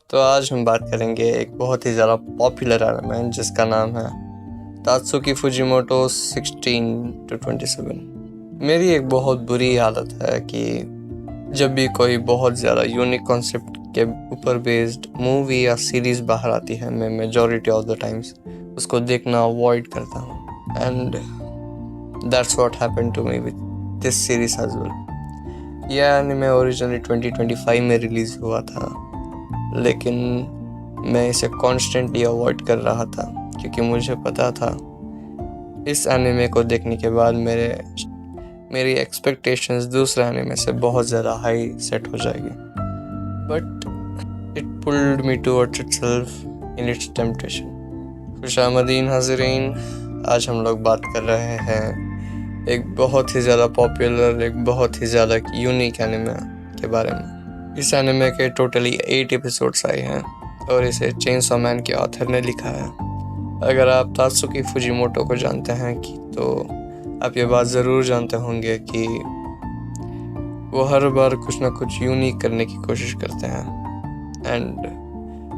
तो आज हम बात करेंगे एक बहुत ही ज़्यादा पॉपुलर एनिमे जिसका नाम है तात्सुकी फुजिमोटो 16-27। मेरी एक बहुत बुरी आदत है कि जब भी कोई बहुत ज़्यादा यूनिक कॉन्सेप्ट के ऊपर बेस्ड मूवी या सीरीज़ बाहर आती है, मैं मेजॉरिटी ऑफ द टाइम्स उसको देखना अवॉइड करता हूँ। And that's what happened to me with this series as well. यह एनिमे ओरिजिनली 2025 में रिलीज़ हुआ था, लेकिन मैं इसे कॉन्स्टेंटली अवॉइड कर रहा था क्योंकि मुझे पता था इस एनिमे को देखने के बाद मेरी एक्सपेक्टेशंस दूसरे एनिमे से बहुत ज़्यादा हाई सेट हो जाएगी। But it pulled me towards itself in its temptation. खुशामदीन हाज़रीन, आज हम लोग बात कर रहे हैं एक बहुत ही ज़्यादा पॉपुलर, एक बहुत ही ज़्यादा यूनिक एनिमे के बारे में। इस एनिमे के टोटली 8 एपिसोड्स आए हैं और इसे चेनसॉ मैन के ऑथर ने लिखा है। अगर आप तात्सुकी फुजिमोटो को जानते हैं तो आप ये बात ज़रूर जानते होंगे कि वो हर बार कुछ ना कुछ यूनिक करने की कोशिश करते हैं। And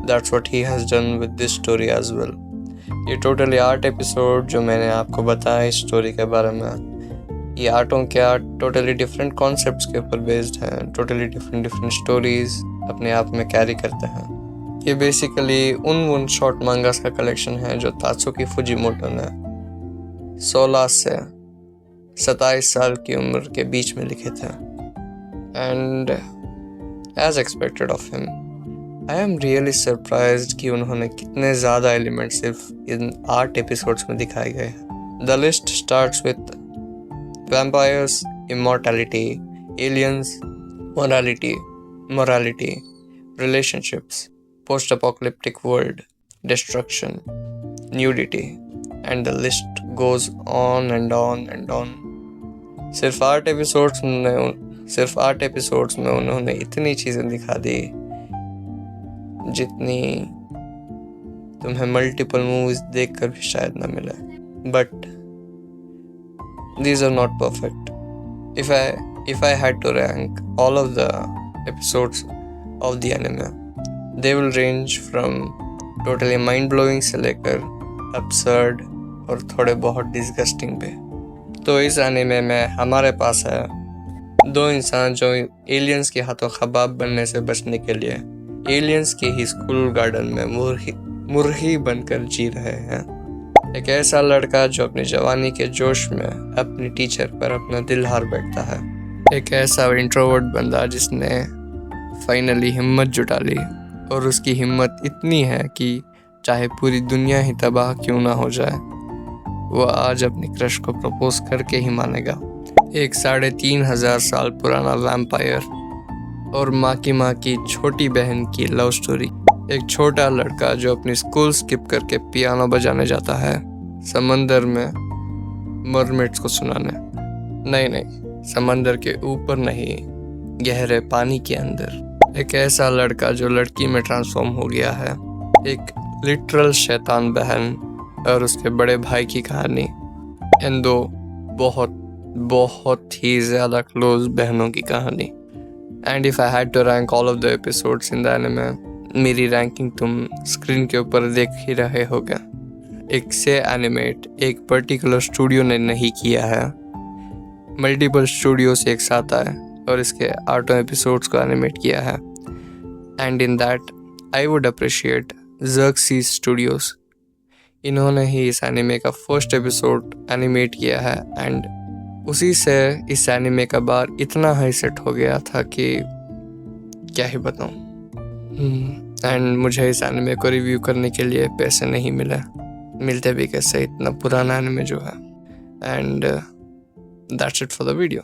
that's what he has done with this story as well. ये टोटली 8 एपिसोड जो मैंने आपको बताया इस स्टोरी के बारे में, ये आर्टों के आर्ट टोटली डिफरेंट कॉन्सेप्ट्स के ऊपर बेस्ड हैं, टोटली डिफरेंट स्टोरीज अपने आप में कैरी करते हैं। ये बेसिकली उन शॉर्ट मांगास का कलेक्शन है जो तात्सुकी फुजिमोटो ने 16 से 27 साल की उम्र के बीच में लिखे थे। And as expected of him, I am really surprised कि उन्होंने कितने ज़्यादा एलिमेंट सिर्फ इन 8 एपिसोड्स में दिखाए गए हैं। The list starts with vampires, immortality, aliens, morality, relationships, post-apocalyptic world, destruction, nudity, and the list goes on and on and on. सिर्फ 8 एपिसोड्स में उन्होंने इतनी चीज़ें दिखा दी जितनी तुम्हें मल्टीपल मूवीज देखकर भी शायद ना मिले। But these are not perfect. If I had to rank all of the episodes of the anime, they will range from totally mind-blowing से लेकर absurd और थोड़े बहुत disgusting पे। तो इस एनिमे में हमारे पास है 2 इंसान जो एलियंस के हाथों खबाब बनने से बचने के लिए एलियंस के ही स्कूल गार्डन में मुर्गी बनकर जी रहे हैं। एक ऐसा लड़का जो अपनी जवानी के जोश में अपनी टीचर पर अपना दिल हार बैठता है। एक ऐसा इंट्रोवर्ट बंदा जिसने फाइनली हिम्मत जुटा ली और उसकी हिम्मत इतनी है कि चाहे पूरी दुनिया ही तबाह क्यों ना हो जाए, वो आज अपनी क्रश को प्रपोज करके ही मानेगा। एक 3,500 साल पुराना वैम्पायर और माँ की छोटी बहन की लव स्टोरी। एक छोटा लड़का जो अपनी स्कूल स्किप करके पियानो बजाने जाता है समंदर में मरमेड्स को सुनाने। नहीं, समंदर के ऊपर नहीं, गहरे पानी के अंदर। एक ऐसा लड़का जो लड़की में ट्रांसफॉर्म हो गया है। एक लिटरल शैतान बहन और उसके बड़े भाई की कहानी। इन 2 बहुत ही ज़्यादा क्लोज बहनों की कहानी। And if I had to rank all of the episodes in the anime, मेरी रैंकिंग तुम स्क्रीन के ऊपर देख ही रहे होगे। एक से एनिमेट एक पर्टिकुलर स्टूडियो ने नहीं किया है, मल्टीपल स्टूडियोज एक साथ आए और इसके 8 एपिसोड्स को एनिमेट किया है। And in that I would appreciate Xerxes studios. इन्होंने ही इस एनिमे का फर्स्ट एपिसोड एनिमेट किया है। एंड उसी से इस एनिमे का बार इतना हाई सेट हो गया था कि क्या ही बताऊँ। एंड मुझे इस एनिमे को रिव्यू करने के लिए पैसे नहीं मिलते भी कैसे, इतना पुराना एनिमे जो है। And that's it for the video.